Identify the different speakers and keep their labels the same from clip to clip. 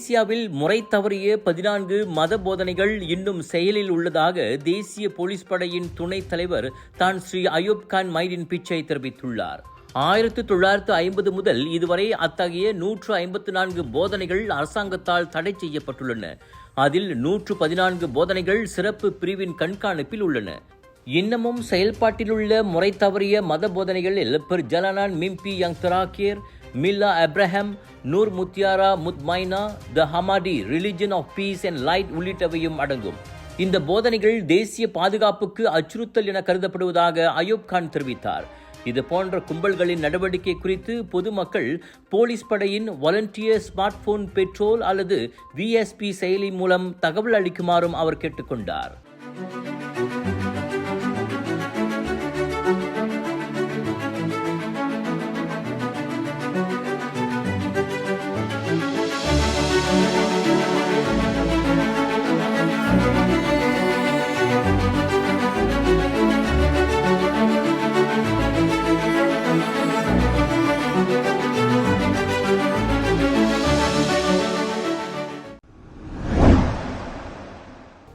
Speaker 1: மலேசியாவில் முறை தவறிய 14 மத போதனைகள் இன்னும் செயலில் உள்ளதாக தேசிய போலீஸ் படையின் துணைத் தலைவர் தான் ஸ்ரீ அயூப் கான் மைதீன் பிச்சை தெரிவித்துள்ளார். 1950 முதல் இதுவரை அத்தகைய 154 போதனைகள் அரசாங்கத்தால் தடை செய்யப்பட்டுள்ளன. அதில் 114 போதனைகள் சிறப்பு பிரிவின் கண்காணிப்பில் உள்ளன. இன்னமும் செயல்பாட்டிலுள்ள முறை தவறிய மத போதனைகளில் Perjalanan Mimpi Yang Terakhir, Millah Abraham, Nur Mutiara Mutmainah, the Ahmadi religion of peace and light உள்ளிட்டவையும் அடங்கும். இந்த போதனைகள் தேசிய பாதுகாப்புக்கு அச்சுறுத்தல் என கருதப்படுவதாக அயூப் கான் தெரிவித்தார். இது போன்ற கும்பல்களின் நடவடிக்கை குறித்து பொதுமக்கள் போலீஸ் படையின் வாலண்டியர் ஸ்மார்ட் போன் பெட்ரோல் அல்லது VSP செயலி மூலம் தகவல் அளிக்குமாறும் அவர் கேட்டுக்கொண்டார்.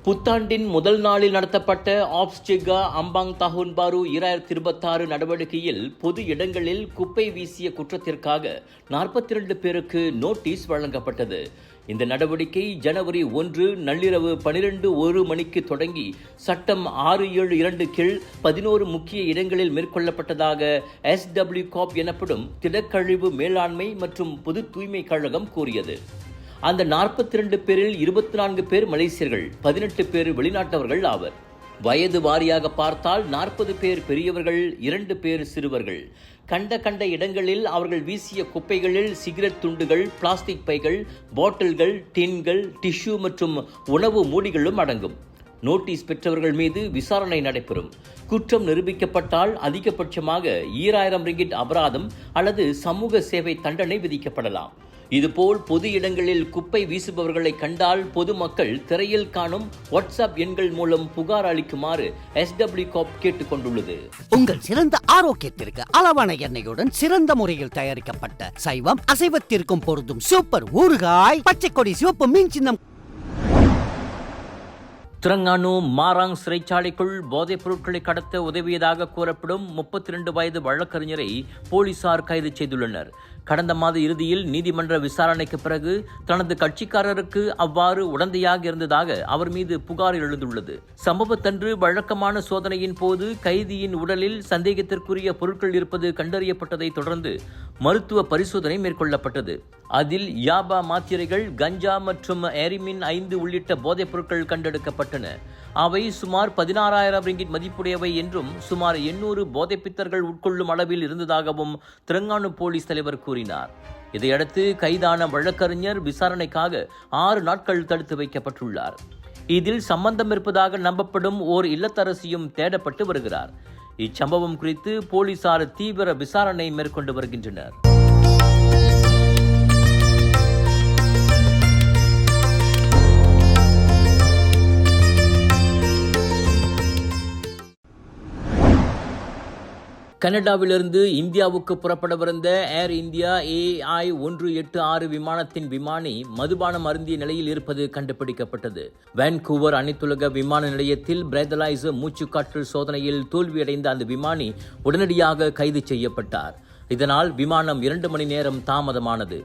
Speaker 1: புத்தாண்டின் முதல் நாளில் நடத்தப்பட்ட ஆப்ஸ்ஜெகா அம்பாங் தஹூன் பாரு 2026 நடவடிக்கையில் பொது இடங்களில் குப்பை வீசிய குற்றத்திற்காக 42 பேருக்கு நோட்டீஸ் வழங்கப்பட்டது. இந்த நடவடிக்கை ஜனவரி 1 நள்ளிரவு 12:01 மணிக்கு தொடங்கி சட்டம் 672 கீழ் 11 முக்கிய இடங்களில் மேற்கொள்ளப்பட்டதாக SW காப் எனப்படும் திடக்கழிவு மேலாண்மை மற்றும் பொது தூய்மை கழகம் கூறியது. அந்த 42 பேரில் 24 பேர் மலேசியர்கள், 18 பேர் வெளிநாட்டவர்கள் ஆவர். வயது வாரியாக பார்த்தால் 40 பேர் பெரியவர்கள், 2 பேர் சிறுவர்கள். கண்ட இடங்களில் அவர்கள் வீசிய குப்பைகளில் சிகரெட் துண்டுகள், பிளாஸ்டிக் பைகள், பாட்டில்கள், டின்கள், டிஷ்யூ மற்றும் உணவு மூடிகளும் அடங்கும். நோட்டீஸ் பெற்றவர்கள் மீது விசாரணை நடைபெறும். குற்றம் நிரூபிக்கப்பட்டால் அதிகபட்சமாக 2000 ரிங்கிட் அபராதம் அல்லது சமூக சேவை தண்டனை விதிக்கப்படலாம். இதுபோல் பொது இடங்களில் குப்பை வீசுபவர்களை கண்டால் பொதுமக்கள் திரையில் காணும் வாட்ஸ்அப் எண்கள் மூலம் புகார் அளிக்குமாறு SW காப் கேட்டுக் கொண்டுள்ளது.
Speaker 2: உங்கள் சிறந்த ஆரோக்கியத்திற்கு அளவான எண்ணெயுடன் சிறந்த முறையில் தயாரிக்கப்பட்ட சைவம் அசைவத்திற்கும் பொருந்தும் சூப்பர் ஊறுகாய் பச்சை கொடி சிவப்பு மீன் சின்னம்.
Speaker 1: திரங்கானு மாராங் சிறைச்சாலைக்குள் போதைப் பொருட்களை கடத்த உதவியதாக கூறப்படும் 32 வயது வழக்கறிஞரை போலீசார் கைது செய்துள்ளனர். கடந்த மாத இறுதியில் நீதிமன்ற விசாரணைக்கு பிறகு தனது கட்சிக்காரருக்கு அவ்வாறு உடந்தையாக இருந்ததாக அவர் மீது புகார் எழுந்துள்ளது. சம்பவத்தன்று வழக்கமான சோதனையின் போது கைதியின் உடலில் சந்தேகத்திற்குரிய பொருட்கள் இருப்பது கண்டறியப்பட்டதை தொடர்ந்து மருத்துவ பரிசோதனை மேற்கொள்ளப்பட்டது. அதில் யாபா மாத்திரைகள், கஞ்சா மற்றும் ஏரிமின் 5 உள்ளிட்ட போதைப் பொருட்கள் கண்டெடுக்கப்பட்டன. அவை சுமார் 16,000 ரிங்கிட் மதிப்புடையவை என்றும் சுமார் 800 போதைப்பித்தர்கள் உட்கொள்ளும் அளவில் இருந்ததாகவும் திரங்கானு போலீஸ் தலைவர் கூறினார். இதையடுத்து கைதான வழக்கறிஞர் விசாரணைக்காக 6 நாட்கள் தடுத்து வைக்கப்பட்டுள்ளார். இதில் சம்பந்தம் இருப்பதாக நம்பப்படும் ஓர் இல்லத்தரசியும் தேடப்பட்டு வருகிறார். இச்சம்பவம் குறித்து போலீசார் தீவிர விசாரணை மேற்கொண்டு வருகின்றனர். கனடாவிலிருந்து இந்தியாவுக்கு புறப்படவிருந்த ஏர் இந்தியா AI 186 விமானத்தின் விமானி மதுபானம் அருந்திய நிலையில் இருப்பது கண்டுபிடிக்கப்பட்டது. வான்கூவர் அனைத்துலக விமான நிலையத்தில் பிரேதலைசர் மூச்சுக்காற்று சோதனையில் தோல்வியடைந்த அந்த விமானி உடனடியாக கைது செய்யப்பட்டார். இதனால் விமானம் 2 மணி நேரம் தாமதமானது.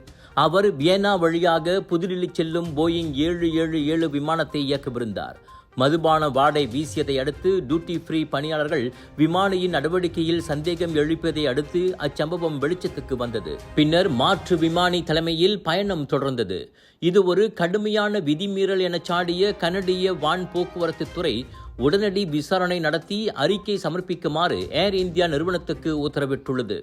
Speaker 1: அவர் வியன்னா வழியாக புதுடில்லி செல்லும் போயிங் 777 விமானத்தை இயக்கவிருந்தார். மதுபான வாடை வீசியதை அடுத்து டியூட்டி ஃப்ரீ பணியாளர்கள் விமானியின் நடவடிக்கையில் சந்தேகம் எழுப்பியதை அடுத்து அச்சம்பவம் வெளிச்சத்துக்கு வந்தது. பின்னர் மாற்று விமானி தலைமையில் பயணம் தொடர்ந்தது. இது ஒரு கடுமையான விதிமீறல் என சாடிய கனடிய வான் போக்குவரத்து துறை உடனடி விசாரணை நடத்தி அறிக்கை சமர்ப்பிக்குமாறு ஏர் இந்தியா நிறுவனத்துக்கு உத்தரவிட்டுள்ளது.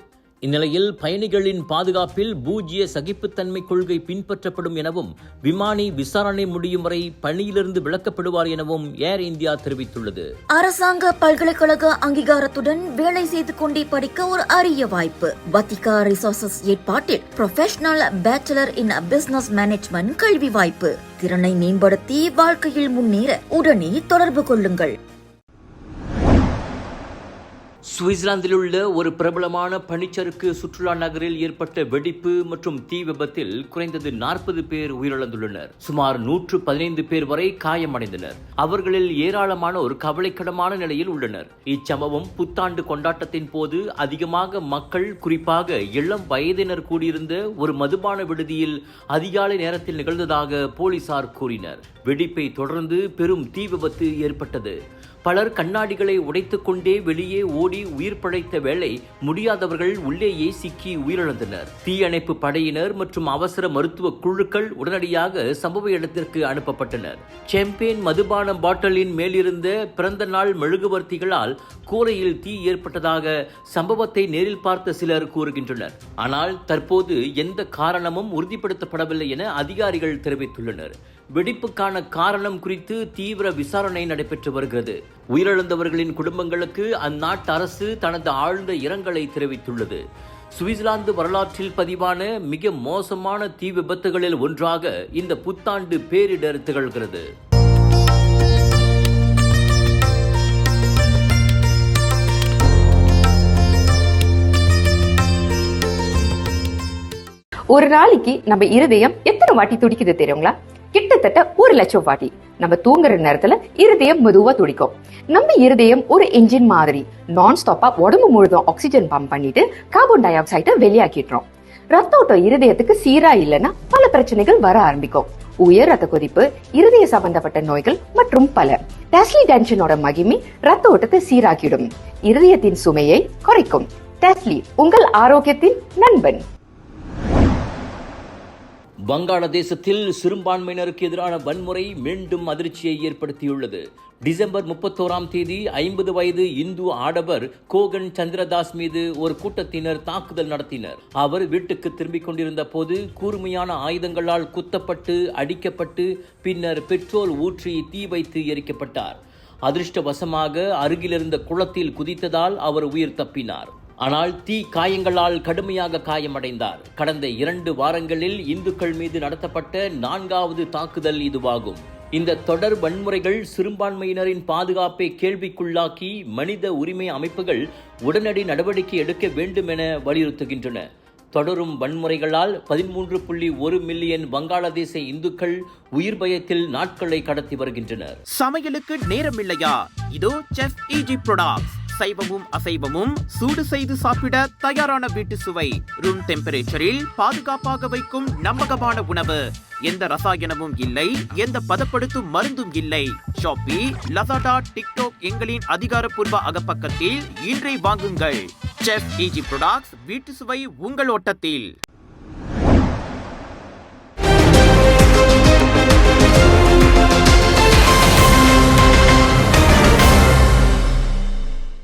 Speaker 1: இந்நிலையில் பயணிகளின் பாதுகாப்பில் பூஜ்ய சகிப்புத்தன்மை கொள்கை பின்பற்றப்படும் எனவும் விமானி விசாரணை முடியும் வரை பணியிலிருந்து விலக்கப்படுவார் எனவும் ஏர் இந்தியா தெரிவித்துள்ளது.
Speaker 3: அரசாங்க பல்கலைக்கழக அங்கீகாரத்துடன் வேலை செய்து கொண்டே படிக்க ஒரு அரிய வாய்ப்பு. வத்திகா ரிசோர்சஸ் ஏற்பாட்டில் ப்ரொஃபஷனல் பேச்சுலர் இன் பிசினஸ் மேனேஜ்மெண்ட் கல்வி வாய்ப்பு. திறனை மேம்படுத்தி வாழ்க்கையில் முன்னேற உடனே தொடர்பு கொள்ளுங்கள்.
Speaker 1: சுவிட்சர்லாந்தில் உள்ள ஒரு பிரபலமான பனிச்சறுக்கு சுற்றுலா நகரில் ஏற்பட்ட வெடிப்பு மற்றும் தீ விபத்தில் குறைந்தது 40 பேர் உயிரிழந்துள்ளனர். சுமார் 115 பேர் வரை காயமடைந்தனர். அவர்களில் ஏராளமானோர் கவலைக்கிடமான நிலையில் உள்ளனர். இச்சம்பவம் புத்தாண்டு கொண்டாட்டத்தின் போது அதிகமாக மக்கள், குறிப்பாக இளம் வயதினர் கூடியிருந்த ஒரு மதுபான விடுதியில் அதிகாலை நேரத்தில் நிகழ்ந்ததாக போலீசார் கூறினர். வெடிப்பை தொடர்ந்து பெரும் தீ விபத்து ஏற்பட்டது. பலர் கண்ணாடிகளை உடைத்துக் கொண்டே வெளியே ஓடி உயிர் பிழைத்த வேளை முடியாதவர்கள் உள்ளேயே சிக்கி உயிரிழந்தனர். தீயணைப்பு படையினர் மற்றும் அவசர மருத்துவ குழுக்கள் உடனடியாக சம்பவ இடத்திற்கு அனுப்பப்பட்டனர். சாம்பியன் மதுபான பாட்டிலின் மேலிருந்த பிறந்த நாள் மெழுகுவர்த்திகளால் கூரையில் தீ ஏற்பட்டதாக சம்பவத்தை நேரில் பார்த்த சிலர் கூறுகின்றனர். ஆனால் தற்போது எந்த காரணமும் உறுதிப்படுத்தப்படவில்லை என அதிகாரிகள் தெரிவித்துள்ளனர். வெடிப்புக்கான காரணம் குறித்து தீவிர விசாரணை நடைபெற்று வருகிறது. உயிரிழந்தவர்களின் குடும்பங்களுக்கு அந்நாட்டு அரசு தனது ஆழ்ந்த இரங்கலை தெரிவித்துள்ளது. சுவிட்சர்லாந்து வரலாற்றில் பதிவான மிக மோசமான தீ விபத்துகளில் ஒன்றாக இந்த புத்தாண்டு பேரிடர் திகழ்கிறது.
Speaker 4: ஒரு நாளைக்கு நம்ம இருதயம் எத்தனை வாட்டி துடிக்குது தெரியுங்களா? கிட்டத்தட்ட 1 லட்சம் வாட்டி. நம்ம தூங்குற நேரத்துல இருதயம் மெதுவா துடிக்கும். நம்ம இருதயம் ஒரு என்ஜின் மாதிரி நான் ஸ்டாப்பா உடம்பு முழுதும் ஆக்சிஜன் பம்ப் பண்ணிட்டு கார்பன் டை ஆக்சைடை வெளியாக்கிடுறோம். ரத்த ஓட்டம் இருதயத்துக்கு சீரா இல்லைன்னா பல பிரச்சனைகள் வர ஆரம்பிக்கும். உயர் ரத்த கொதிப்பு, இருதய சம்பந்தப்பட்ட நோய்கள் மற்றும் பல. டெஸ்லி டென்ஷனோட மகிமை ரத்த ஓட்டத்தை சீராக்கிடும், இருதயத்தின் சுமையை குறைக்கும். டெஸ்லி உங்கள் ஆரோக்கியத்தின் நண்பன்.
Speaker 1: வங்காளதேசத்தில் சிறுபான்மையினருக்கு எதிரான வன்முறை மீண்டும் அதிர்ச்சியை ஏற்படுத்தியுள்ளது. டிசம்பர் 31ஆம் தேதி 50 வயது இந்து ஆடவர் கோகன் சந்திரதாஸ் மீது ஒரு கூட்டத்தினர் தாக்குதல் நடத்தினர். அவர் வீட்டுக்கு திரும்பிக் கொண்டிருந்த போது கூர்மையான ஆயுதங்களால் குத்தப்பட்டு அடிக்கப்பட்டு பின்னர் பெட்ரோல் ஊற்றி தீ வைத்து எரிக்கப்பட்டார். அதிர்ஷ்டவசமாக அருகிலிருந்த குளத்தில் குதித்ததால் அவர் உயிர் தப்பினார். ஆனால் தீ காயங்களால் கடுமையாக காயமடைந்தார். கடந்த 2 வாரங்களில் இந்துக்கள் மீது நடத்தப்பட்ட 4வது தாக்குதல் இதுவாகும். இந்த தொடர் வன்முறைகள் சிறுபான்மையினரின் பாதுகாப்பை கேள்விக்குள்ளாக்கி மனித உரிமை அமைப்புகள் உடனடி நடவடிக்கை எடுக்க வேண்டும் என வலியுறுத்துகின்றன. தொடரும் வன்முறைகளால் 13.1 மில்லியன் வங்காளதேச இந்துக்கள் உயிர் பயத்தில் நாட்களை கடத்தி வருகின்றனர்.
Speaker 5: சமையலுக்கு நேரமில்லையா? இதோ செஃப் ஈஜி ப்ராடக்ட்ஸ். சைவமும் அசைவமும் சூடு செய்து சாப்பிட தயாரான வீட்டு சுவை. ரூம் டெம்பரேச்சரில் பாதுகாப்பாக வைக்கும் நம்பகமான உணவு. எந்த ரசாயனமும் இல்லை, எந்த பதப்படுத்தும் மருந்தும் இல்லை. ஷாப்பி, லசாடா, டிக்டாக் எங்களின் அதிகாரப்பூர்வ அகப்பக்கத்தில் இன்றை வாங்குங்கள். செஃப் ஈஜி ப்ராடக்ட்ஸ், வீட்டு சுவை உங்கள் ஓட்டத்தில்.